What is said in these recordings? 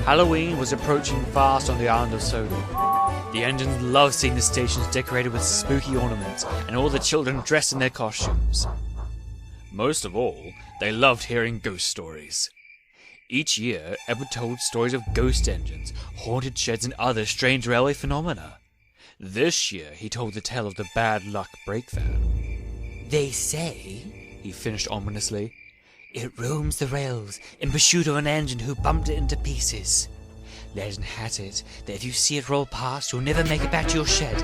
Halloween was approaching fast on the island of Sodor. The engines loved seeing the stations decorated with spooky ornaments and all the children dressed in their costumes. Most of all, they loved hearing ghost stories. Each year, Edward told stories of ghost engines, haunted sheds and other strange railway phenomena. This year, he told the tale of the bad luck brake van. "They say," he finished ominously, "it roams the rails in pursuit of an engine who bumped it into pieces. Legend has it that if you see it roll past, you'll never make it back to your shed.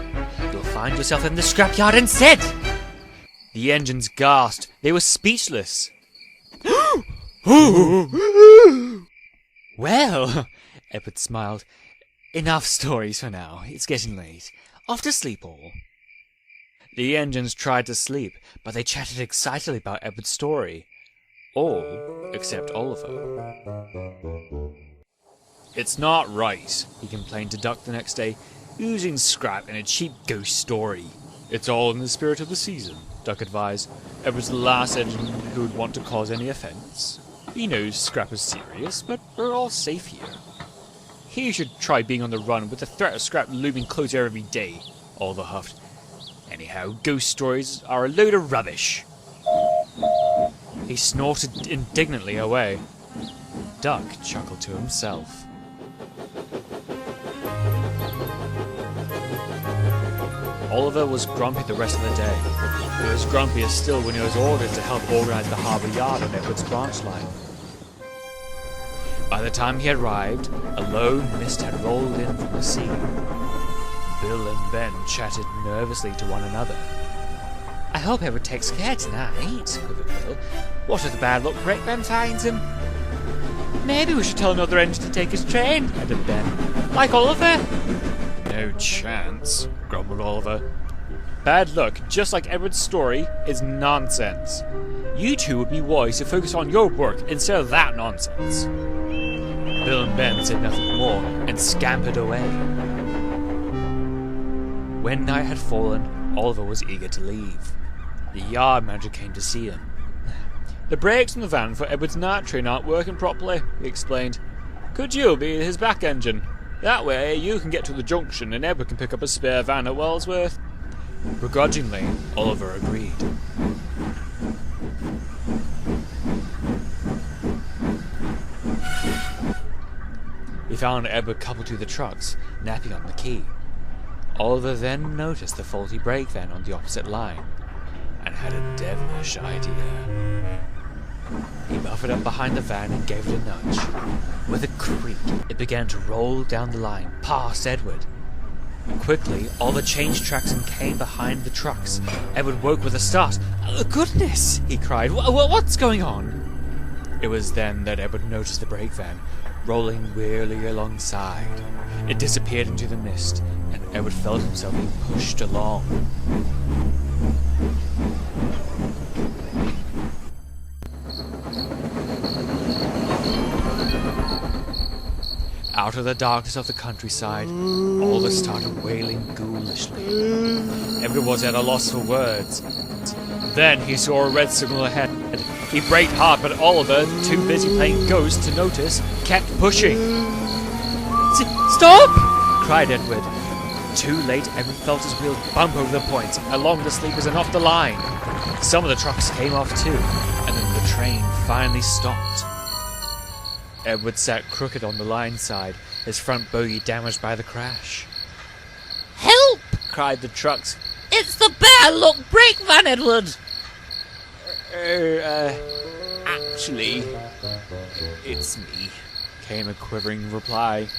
You'll find yourself in the scrapyard instead." The engines gasped. They were speechless. "Well," Edward smiled, "enough stories for now. It's getting late. Off to sleep all." The engines tried to sleep, but they chatted excitedly about Edward's story. All except Oliver. "It's not right," he complained to Duck the next day, "using scrap in a cheap ghost story." "It's all in the spirit of the season," Duck advised. "Edward's the last engine who would want to cause any offence. He knows scrap is serious, but we're all safe here." "He should try being on the run with the threat of scrap looming closer every day," Oliver huffed. "Anyhow, ghost stories are a load of rubbish." He snorted indignantly away. Duck chuckled to himself. Oliver was grumpy the rest of the day. He was grumpier still when he was ordered to help organise the harbour yard on Edward's branch line. By the time he arrived, a low mist had rolled in from the sea. Bill and Ben chatted nervously to one another. "I hope Edward takes care tonight," quivered Bill. "What if the bad luck brakeman finds him?" "Maybe we should tell another engine to take his train," added Ben. "Like Oliver." "No chance," grumbled Oliver. "Bad luck, just like Edward's story, is nonsense. You two would be wise to focus on your work instead of that nonsense." Bill and Ben said nothing more and scampered away. When night had fallen, Oliver was eager to leave. The yard manager came to see him. "The brakes in the van for Edward's night train aren't working properly," he explained. "Could you be his back engine? That way you can get to the junction and Edward can pick up a spare van at Wellsworth." Begrudgingly, Oliver agreed. He found Edward coupled to the trucks, napping on the quay. Oliver then noticed the faulty brake van on the opposite line, and had a devilish idea. He buffered up behind the van and gave it a nudge. With a creak, it began to roll down the line, past Edward. Quickly, Oliver changed tracks and came behind the trucks. Edward woke with a start. "Oh, goodness!" he cried. What's going on?" It was then that Edward noticed the brake van, rolling wearily alongside. It disappeared into the mist, and Edward felt himself being pushed along. Out of the darkness of the countryside, Oliver started wailing ghoulishly. Edward was at a loss for words. Then he saw a red signal ahead. He braked hard, but Oliver, too busy playing ghost to notice, kept pushing. "Stop!" cried Edward. Too late, Edward felt his wheels bump over the points, along the sleepers and off the line. Some of the trucks came off too, and then the train finally stopped. Edward sat crooked on the line side, his front bogie damaged by the crash. "Help!" cried the trucks. "It's the bad luck brake van, Edward!" Actually, it's me," came a quivering reply.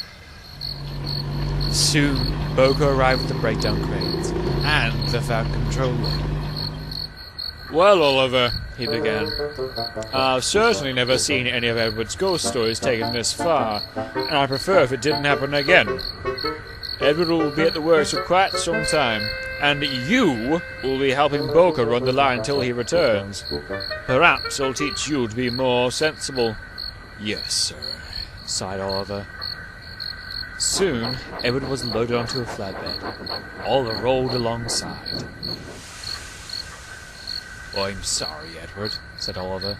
Soon, Boca arrived with the breakdown cranes and the van controller. "Well, Oliver," he began, "I've certainly never seen any of Edward's ghost stories taken this far, and I prefer if it didn't happen again. Edward will be at the works for quite some time, and you will be helping Boca run the line until he returns. Perhaps I'll teach you to be more sensible." "Yes, sir," sighed Oliver. Soon, Edward was loaded onto a flatbed. Oliver rolled alongside. "I'm sorry, Edward," said Oliver.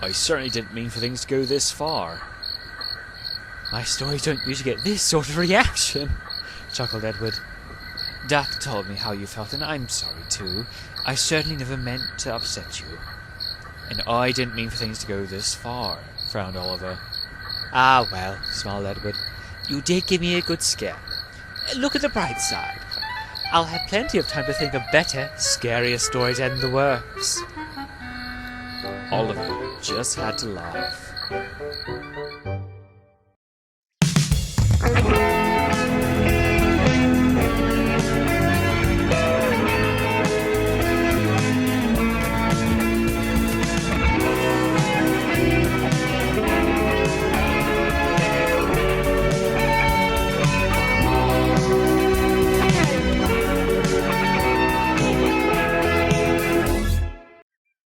"I certainly didn't mean for things to go this far." My stories don't usually get this sort of reaction, chuckled Edward. Duck told me how you felt, and I'm sorry too. I certainly never meant to upset you. And I didn't mean for things to go this far, frowned Oliver. Ah, well, smiled Edward. You did give me a good scare. Look at the bright side. I'll have plenty of time to think of better, scarier stories in the works. Oliver just had to laugh.